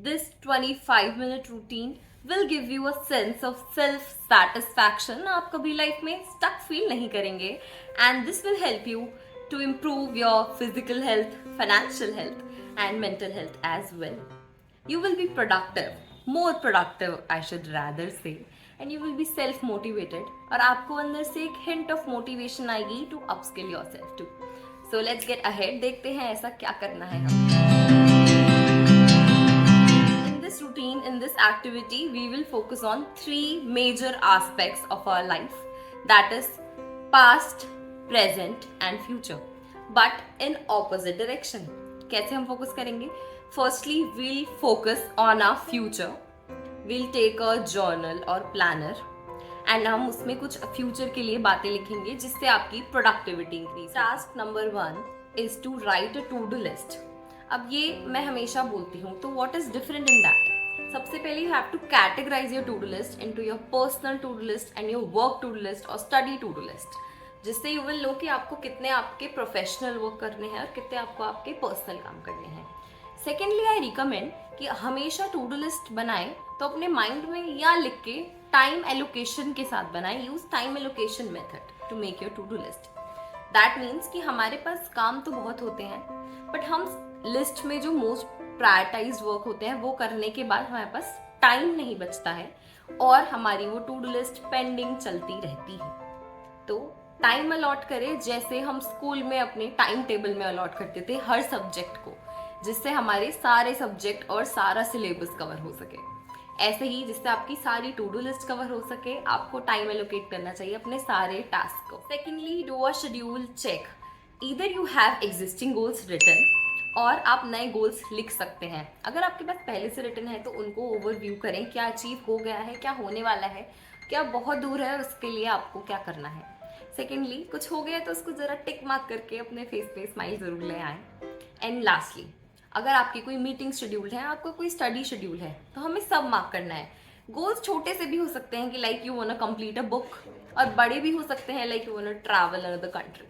This 25-minute routine will give you a sense of self satisfaction. आप कभी life में stuck feel नहीं करेंगे, and this will help you to improve your physical health, financial health and mental health as well. You will be productive, more productive I should rather say, and you will be self motivated और आपको अंदर से एक hint of motivation आएगी to upskill yourself too. So let's get ahead. देखते हैं ऐसा क्या करना है हम. In this activity, we will focus on three major aspects of our life, that is past, present and future, but in opposite direction. कैसे हम focus करेंगे? Firstly, we'll focus on our future. We'll take a journal or planner and हम उसमें कुछ future के लिए बातें लिखेंगे जिससे आपकी productivity increase. Task number 1 is to write a to-do list. अब ये मैं हमेशा बोलती हूँ, तो what is different in that? सबसे पहले you have to categorize your to do list into your personal to do list and your work to do list और स्टडी टू डू लिस्ट, जिससे यू विल नो कि आपको कितने आपके professional work करने हैं और कितने आपको आपके पर्सनल काम करने हैं. सेकेंडली आई रिकमेंड कि हमेशा टू डू लिस्ट बनाएं तो अपने माइंड में या लिख के टाइम एलोकेशन के साथ बनाएं. Use time allocation method to make your to do list. That means कि हमारे पास काम तो बहुत होते हैं, बट हम लिस्ट में जो मोस्ट प्रायोरिटाइज वर्क होते हैं वो करने के बाद हमारे पास टाइम नहीं बचता है और हमारी वो टू डू लिस्ट पेंडिंग चलती रहती है. तो टाइम अलॉट करें जैसे हम स्कूल में अपने टाइम टेबल में अलॉट करते थे हर सब्जेक्ट को, जिससे हमारे सारे सब्जेक्ट और सारा सिलेबस कवर हो सके. ऐसे ही जिससे आपकी सारी टू डू लिस्ट कवर हो सके, आपको टाइम एलोकेट करना चाहिए अपने सारे टास्क को. Secondly, do a schedule check. Either you have existing goals written और आप नए गोल्स लिख सकते हैं. अगर आपके पास पहले से रिटन है तो उनको ओवरव्यू करें, क्या अचीव हो गया है, क्या होने वाला है, क्या बहुत दूर है और उसके लिए आपको क्या करना है. सेकेंडली, कुछ हो गया तो उसको ज़रा टिक मार्क करके अपने फेस पे स्माइल ज़रूर ले आएँ. एंड लास्टली, अगर आपकी कोई मीटिंग शेड्यूल है, आपका कोई स्टडी शेड्यूल है, तो हमें सब मार्क करना है. गोल्स छोटे से भी हो सकते हैं कि like you want to complete a book, और बड़े भी हो सकते हैं like you want to travel another country.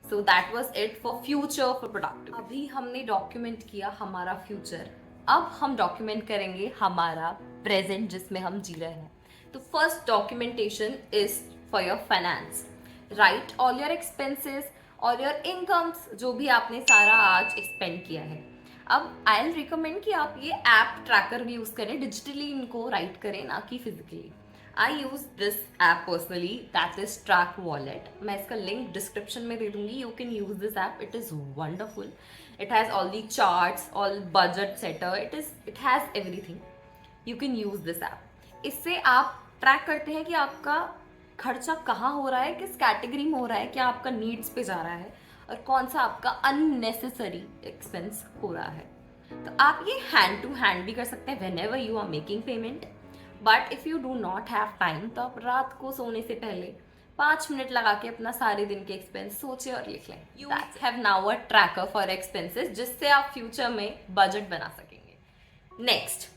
So that was it for future for productivity. अभी हमने डॉक्यूमेंट किया हमारा फ्यूचर, अब हम डॉक्यूमेंट करेंगे हमारा प्रेजेंट जिसमें हम जी रहे हैं. तो first documentation is for your finance. Right all your expenses और योर इनकम्स, जो भी आपने सारा आज एक्सपेंड किया है. अब आई विल रिकमेंड कि आप ये ऐप ट्रैकर भी यूज़ करें, डिजिटली इनको राइट करें, ना कि physically. I use this app personally, that is Track Wallet. मैं इसका लिंक डिस्क्रिप्शन में दे दूंगी. You can use this app. It is wonderful. It has all the charts, all budget setter. It has everything. You can use this app. इससे आप track करते हैं कि आपका खर्चा कहाँ हो रहा है, किस कैटेगरी में हो रहा है, क्या आपका नीड्स पे जा रहा है और कौन सा आपका अननेसेसरी एक्सपेंस हो रहा है. तो आप ये हैंड टू हैंड भी कर सकते हैं whenever you are making payment. But if you do not have time तो आप रात को सोने से पहले 5 मिनट लगा के अपना सारे दिन के एक्सपेंस सोचे और लिख लें. You have now a tracker for expenses, जिससे आप फ्यूचर में बजट बना सकेंगे. नेक्स्ट,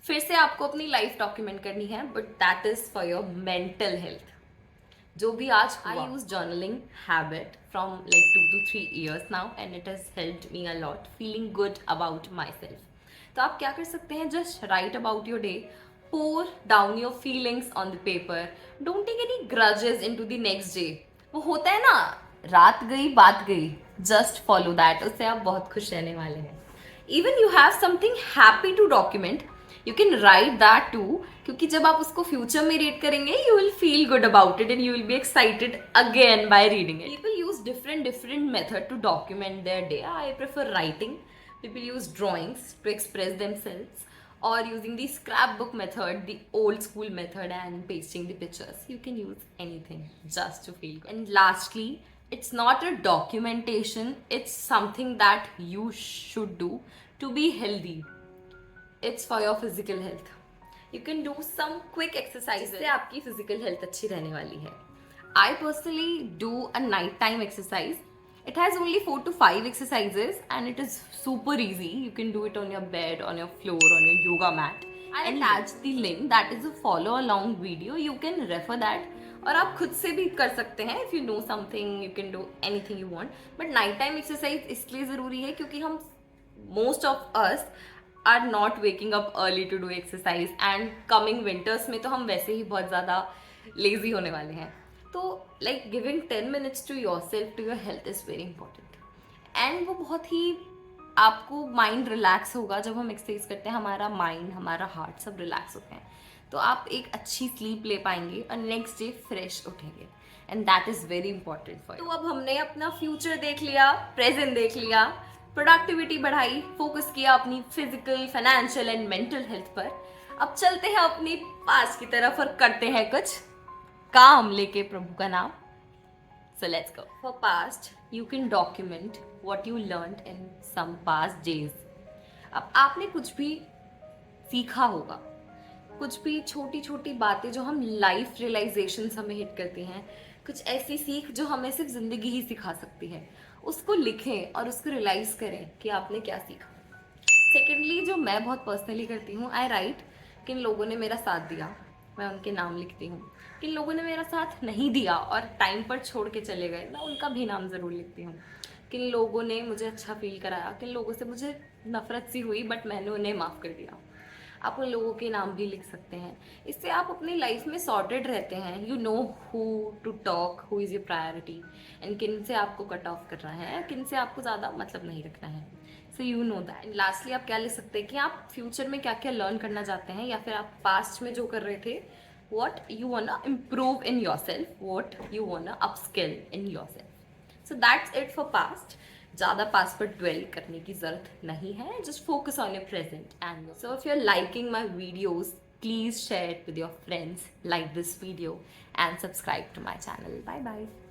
फिर से आपको अपनी लाइफ डॉक्यूमेंट करनी है, but that is for your mental health. जो भी आज I use journaling habit from like 2 to 3 years now and it has helped me a lot feeling good about myself. तो आप क्या कर सकते हैं, just write about your day. Pour down your feelings on the paper. Don't take any grudges into the next day. वो होता है ना, रात गई बात गई. Just follow that. उससे आप बहुत खुश रहने वाले हैं. Even you have something happy to document. You can write that too. क्योंकि जब आप उसको फ्यूचर में रीड करेंगे, you will feel good about it and you will be excited again by reading it. People use different method to document their day. I prefer writing. People use drawings to express themselves, or using the scrapbook method, the old school method, and pasting the pictures. You can use anything just to feel good. And lastly, it's not a documentation, it's something that you should do to be healthy. It's for your physical health. You can do some quick exercises जिससे आपकी physical health अच्छी रहने वाली है. I personally do a nighttime exercise. It has only 4 to 5 exercises and it is super easy. You can do it on your bed, on your floor, on your yoga mat. I'll attach the link. That is a follow along video. You can refer that. और आप खुद से भी कर सकते हैं. If you know something, you can do anything you want. But night time exercise इसलिए ज़रूरी है क्योंकि हम most of us are not waking up early to do exercise, and coming winters में तो हम वैसे ही बहुत ज़्यादा लेजी होने वाले हैं. तो like giving 10 minutes to yourself, to your health is very important. And वो बहुत ही आपको माइंड रिलैक्स होगा जब हम एक्सरसाइज करते हैं. हमारा माइंड, हमारा हार्ट सब रिलैक्स होते हैं, तो आप एक अच्छी स्लीप ले पाएंगे और नेक्स्ट डे फ्रेश उठेंगे. And that is very important for. तो अब हमने अपना फ्यूचर देख लिया, प्रेजेंट देख लिया, प्रोडक्टिविटी बढ़ाई, फोकस किया अपनी physical, financial and mental health पर. अब चलते हैं अपनी पास्ट की तरफ और करते हैं कुछ काम लेके प्रभु का नाम. So let's go. For past, you can document what you learned in some past days. अब आपने कुछ भी सीखा होगा, कुछ भी छोटी छोटी बातें जो हम लाइफ रियलाइजेशन हमें हिट करती हैं, कुछ ऐसी सीख जो हमें सिर्फ जिंदगी ही सिखा सकती है, उसको लिखें और उसको रियलाइज करें कि आपने क्या सीखा. सेकेंडली, जो मैं बहुत पर्सनली करती हूँ, आई राइट किन लोगों ने मेरा साथ दिया, मैं उनके नाम लिखती हूँ. किन लोगों ने मेरा साथ नहीं दिया और टाइम पर छोड़ के चले गए, मैं उनका भी नाम ज़रूर लिखती हूँ. किन लोगों ने मुझे अच्छा फील कराया, किन लोगों से मुझे नफरत सी हुई बट मैंने उन्हें माफ़ कर दिया, आप उन लोगों के नाम भी लिख सकते हैं. इससे आप अपनी लाइफ में सॉर्टेड रहते हैं. You know who to talk, who is your priority, and किन से आपको कट ऑफ करना है, किन से आपको ज़्यादा मतलब नहीं रखना है. So you know that. Lastly आप क्या लिख सकते हैं कि आप फ्यूचर में क्या क्या लर्न करना चाहते हैं, या फिर आप पास्ट में जो कर रहे थे, what you wanna improve in yourself, what you wanna upskill in yourself. So that's it for past. ज़्यादा पास्ट पर dwell करने की ज़रूरत नहीं है. Just focus on your present. And so if you're liking my videos, please share it with your friends, like this video and subscribe to my channel. Bye bye.